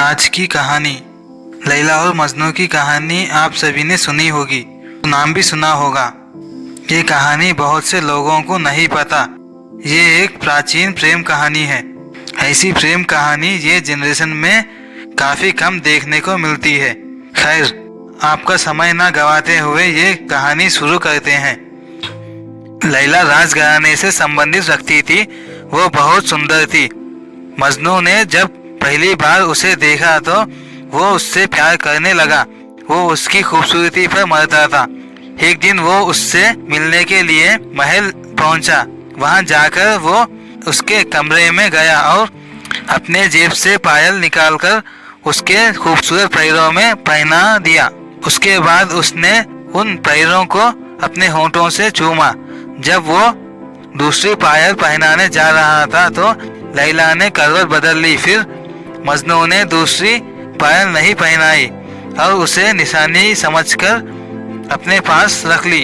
आज की कहानी। लैला और मजनू की कहानी आप सभी ने सुनी होगी, नाम भी सुना होगा। ये कहानी बहुत से लोगों को नहीं पता। ये एक प्राचीन प्रेम कहानी है। ऐसी प्रेम कहानी ये जनरेशन में काफ़ी कम देखने को मिलती है। खैर, आपका समय ना गवाते हुए ये कहानी शुरू करते हैं। लैला राजघराने से संबंधित रखती थी। वो बहुत सुंदर थी। मजनू ने जब पहली बार उसे देखा तो वो उससे प्यार करने लगा। वो उसकी खूबसूरती पर मरता था। एक दिन वो उससे मिलने के लिए महल पहुंचा। वहां जाकर वो उसके कमरे में गया और अपने जेब से पायल निकालकर उसके खूबसूरत पैरों में पहना दिया। उसके बाद उसने उन पैरों को अपने होंठों से चूमा। जब वो दूसरी पायल पहनाने जा रहा था तो लैला ने करवट बदल ली। फिर मजनू ने दूसरी पायल नहीं पहनाई और उसे निशानी समझकर अपने पास रख ली।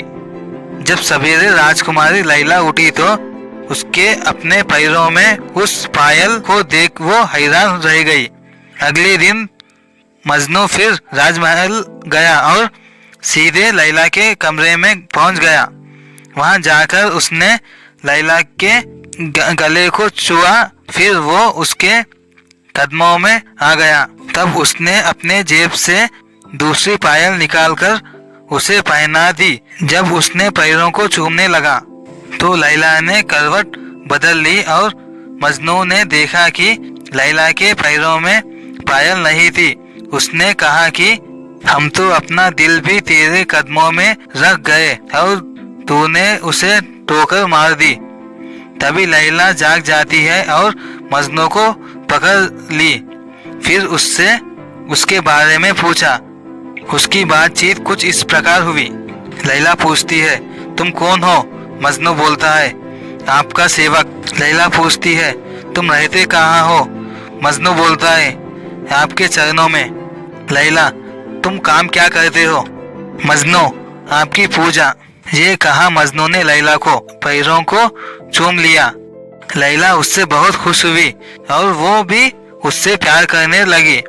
जब सवेरे राजकुमारी लैला उठी तो उसके अपने पैरों में उस पायल को देख वो हैरान रह गई। अगले दिन मजनू फिर राजमहल गया और सीधे लैला के कमरे में पहुंच गया। वहां जाकर उसने लैला के गले को छुआ। फिर वो उसके कदमों में आ गया। तब उसने अपने जेब से दूसरी पायल निकालकर उसे पहना दी। जब उसने पैरों को चूमने लगा तो लैला ने करवट बदल ली और मजनू ने देखा कि लैला के पैरों में पायल नहीं थी। उसने कहा कि हम तो अपना दिल भी तेरे कदमों में रख गए और तूने उसे ठोकर मार दी। तभी लैला जाग जाती है और मजनू को पकड़ ली। फिर उससे उसके बारे में पूछा। उसकी बातचीत कुछ इस प्रकार हुई। लैला पूछती है, तुम कौन हो? मजनू बोलता है, आपका सेवक। लैला पूछती है, तुम रहते कहाँ हो? मजनू बोलता है, आपके चरणों में। लैला, तुम काम क्या करते हो? मजनू, आपकी पूजा। ये कहा मजनू ने लैला को पैरों को चूम लिया। लैला उससे बहुत खुश हुई और वो भी उससे प्यार करने लगी।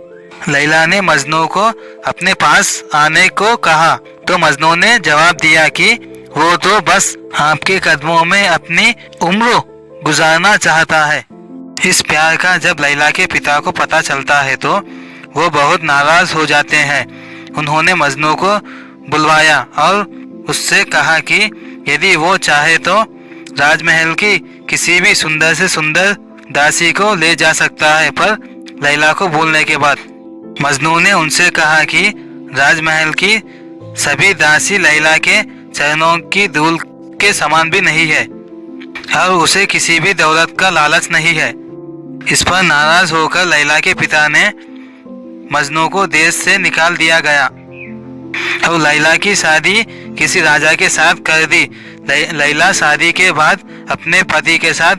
लैला ने मजनू को अपने पास आने को कहा तो मजनू ने जवाब दिया कि वो तो बस आपके कदमों में अपनी उम्र गुजारना चाहता है। इस प्यार का जब लैला के पिता को पता चलता है तो वो बहुत नाराज हो जाते हैं। उन्होंने मजनू को बुलवाया और उससे कहा कि यदि वो चाहे तो राजमहल की किसी भी सुंदर से सुंदर दासी को ले जा सकता है, पर लैला को भूलने के बाद। मजनू ने उनसे कहा कि राजमहल की सभी दासी लैला के चरणों की धूल के समान भी नहीं है और उसे किसी भी दौलत का लालच नहीं है। इस पर नाराज होकर लैला के पिता ने मजनू को देश से निकाल दिया गया और लैला की शादी किसी राजा के साथ कर दी। लैला शादी के बाद अपने पति के साथ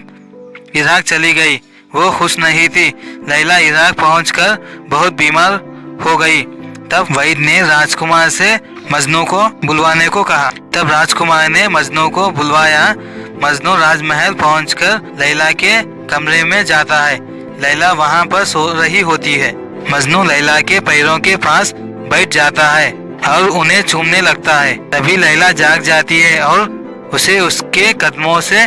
इराक चली गई। वो खुश नहीं थी। लैला इराक पहुंचकर बहुत बीमार हो गई। तब वैद ने राजकुमार से मजनू को बुलवाने को कहा। तब राजकुमार ने मजनू को बुलवाया। मजनू राजमहल पहुंचकर लैला के कमरे में जाता है। लैला वहां पर सो रही होती है। मजनू लैला के पैरों के पास बैठ जाता है और उन्हें चूमने लगता है। तभी लैला जाग जाती है और उसे उसके कदमों से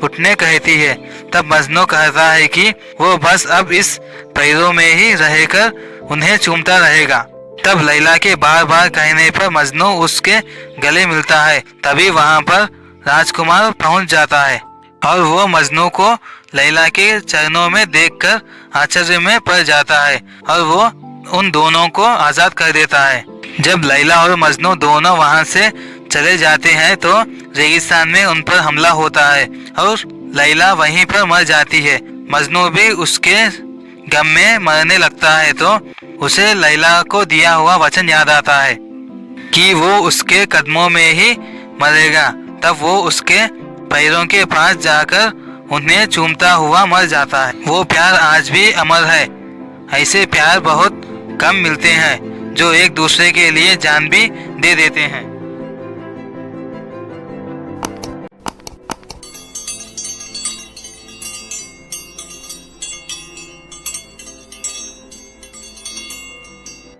उठने कहती है। तब मजनू कहता है कि वो बस अब इस पैरों में ही रहकर उन्हें चूमता रहेगा। तब लैला के बार बार कहने पर मजनू उसके गले मिलता है। तभी वहां पर राजकुमार पहुंच जाता है और वो मजनू को लैला के चरणों में देखकर आश्चर्य में पड़ जाता है और वो उन दोनों को आजाद कर देता है। जब लैला और मजनू दोनों वहां से चले जाते हैं तो रेगिस्तान में उन पर हमला होता है और लैला वहीं पर मर जाती है। मजनू भी उसके गम में मरने लगता है तो उसे लैला को दिया हुआ वचन याद आता है कि वो उसके कदमों में ही मरेगा। तब वो उसके पैरों के पास जाकर उन्हें चूमता हुआ मर जाता है। वो प्यार आज भी अमर है। ऐसे प्यार बहुत कम मिलते हैं जो एक दूसरे के लिए जान भी दे देते हैं।